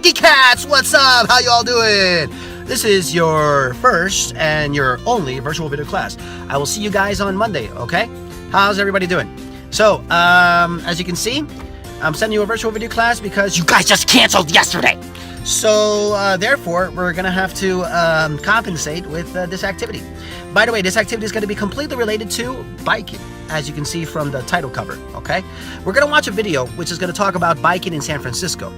Junky Cats! What's up? How y'all doing? This is your first and your only virtual video class. I will see you guys on Monday, okay? How's everybody doing? So, as you can see, I'm sending you a virtual video class because you guys just canceled yesterday. So, therefore, we're going to have to compensate with this activity. By the way, this activity is going to be completely related to biking, as you can see from the title cover, okay? We're going to watch a video which is going to talk about biking in San Francisco.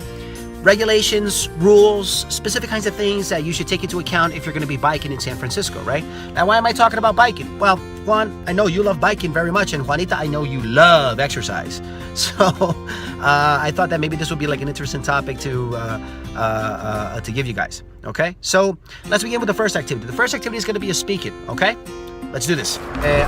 Regulations, rules, specific kinds of things that you should take into account if you're going to be biking in San Francisco, right? Now, why am I talking about biking? Well, Juan, I know you love biking very much, and Juanita, I know you love exercise. So, I thought that maybe this would be like an interesting topic to give you guys, okay? So, let's begin with the first activity. The first activity is going to be a speaking, okay? Let's do this.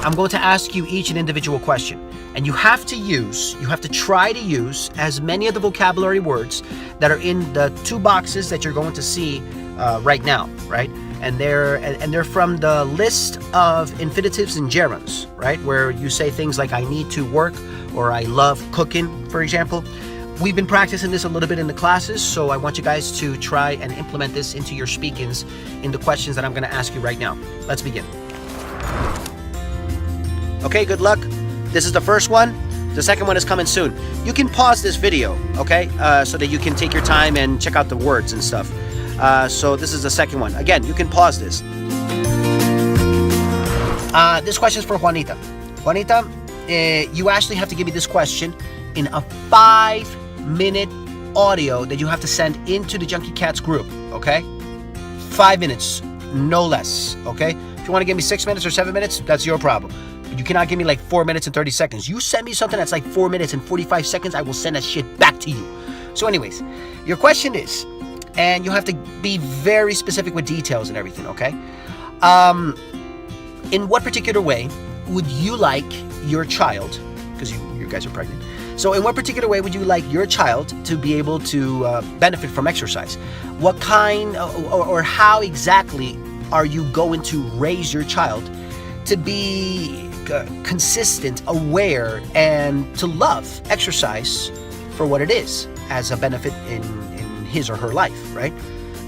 I'm going to ask you each an individual question, and you have to try to use as many of the vocabulary words that are in the two boxes that you're going to see right now, right? And they're from the list of infinitives and gerunds, right? Where you say things like I need to work or I love cooking, for example. We've been practicing this a little bit in the classes, so I want you guys to try and implement this into your speakings in the questions that I'm going to ask you right now. Let's begin. Okay, good luck. This is the first one. The second one is coming soon. You can pause this video, okay, so that you can take your time and check out the words and stuff. So this is the second one. Again, you can pause this. This question is for Juanita. Juanita, you actually have to give me this question in a 5-minute audio that you have to send into the Junky Cats group, okay? 5 minutes, no less, okay? If you want to give me 6 minutes or 7 minutes, that's your problem. But you cannot give me like 4 minutes and 30 seconds. You send me something that's like 4 minutes and 45 seconds, I will send that shit back to you. So anyways, your question is, and you have to be very specific with details and everything, okay? In what particular way would you like your child, because you guys are pregnant, so in what particular way would you like your child to be able to benefit from exercise? What kind or how exactly are you going to raise your child to be consistent, aware, and to love exercise for what it is as a benefit in his or her life, right?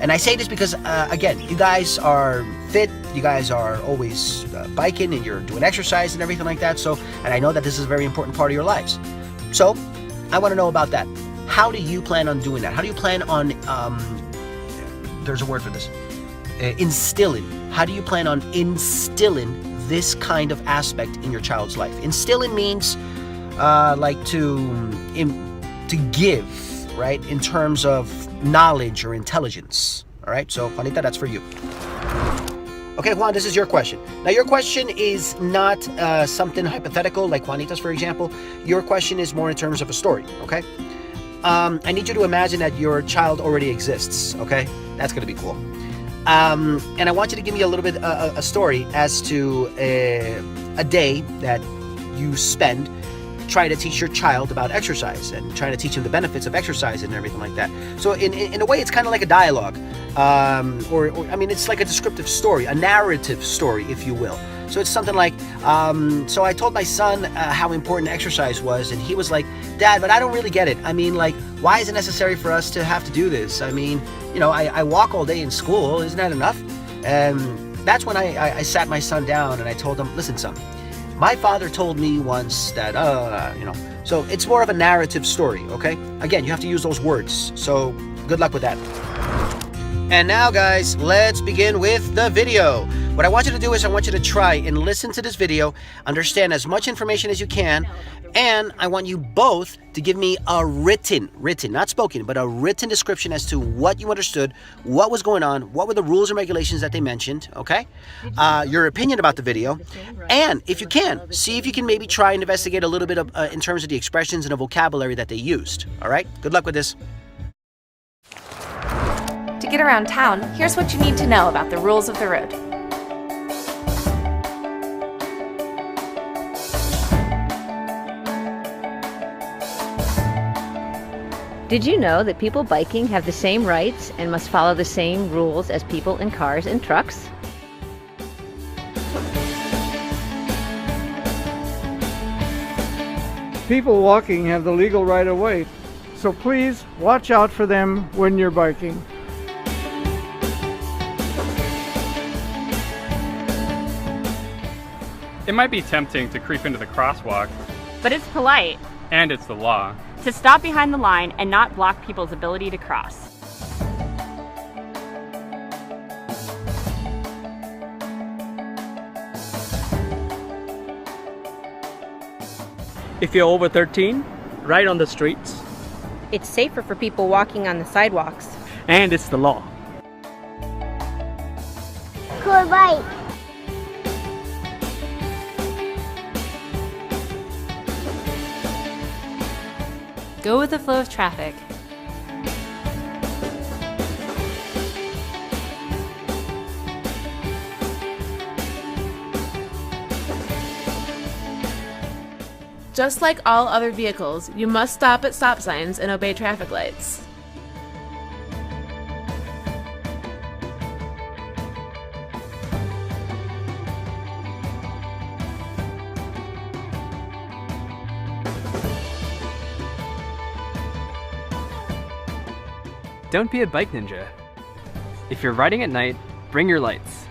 And I say this because, again, you guys are fit, you guys are always biking and you're doing exercise and everything like that, so, and I know that this is a very important part of your lives. So, I want to know about that. How do you plan on doing that? How do you plan on, there's a word for this, instilling. How do you plan on instilling this kind of aspect in your child's life? Instilling means like to give, right? In terms of knowledge or intelligence. All right, so Juanita, that's for you. Okay, Juan, this is your question. Now, your question is not something hypothetical like Juanita's, for example. Your question is more in terms of a story, okay? I need you to imagine that your child already exists, okay? That's going to be cool. And I want you to give me a little bit a story as to a day that you spend trying to teach your child about exercise and trying to teach him the benefits of exercise and everything like that. So in a way, it's kind of like a dialogue, or I mean, it's like a descriptive story, a narrative story, if you will. So it's something like, so I told my son how important exercise was, and he was like, Dad, but I don't really get it. I mean, like, why is it necessary for us to have to do this? I mean, you know, I walk all day in school. Isn't that enough? And that's when I sat my son down and I told him, listen, son, my father told me once that, you know, so it's more of a narrative story, okay? Again, you have to use those words. So good luck with that. And now, guys, let's begin with the video. What I want you to do is I want you to try and listen to this video, understand as much information as you can, and I want you both to give me a written, not spoken, but a written description as to what you understood, what was going on, what were the rules and regulations that they mentioned, okay? Your opinion about the video, and if you can, see if you can maybe try and investigate a little bit of, in terms of the expressions and the vocabulary that they used, all right? Good luck with this. To get around town, here's what you need to know about the rules of the road. Did you know that people biking have the same rights and must follow the same rules as people in cars and trucks? People walking have the legal right of way, So please watch out for them when you're biking. It might be tempting to creep into the crosswalk, But it's polite and it's the law. to stop behind the line and not block people's ability to cross. If you're over 13, ride on the streets. It's safer for people walking on the sidewalks. And it's the law. Cool bike. Go with the flow of traffic. Just like all other vehicles, you must stop at stop signs and obey traffic lights. Don't be a bike ninja. If you're riding at night, bring your lights.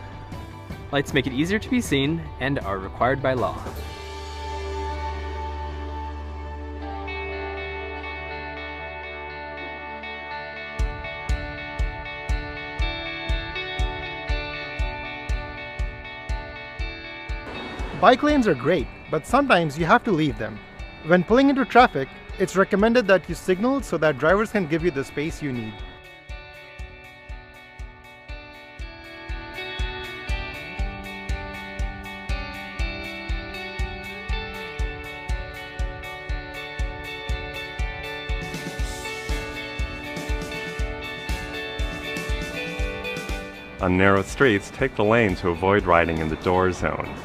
Lights make it easier to be seen and are required by law. Bike lanes are great, but sometimes you have to leave them. When pulling into traffic, it's recommended that you signal so that drivers can give you the space you need. On narrow streets, take the lane to avoid riding in the door zone.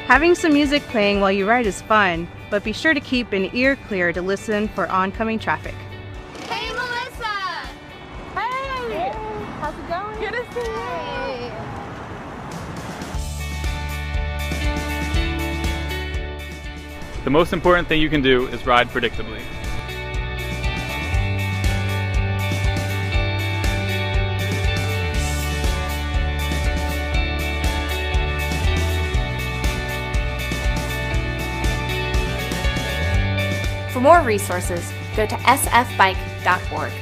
Having some music playing while you ride is fun, but be sure to keep an ear clear to listen for oncoming traffic. Hey, Melissa! Hey! How's it going? Good to see you. The most important thing you can do is ride predictably. For more resources, go to sfbike.org.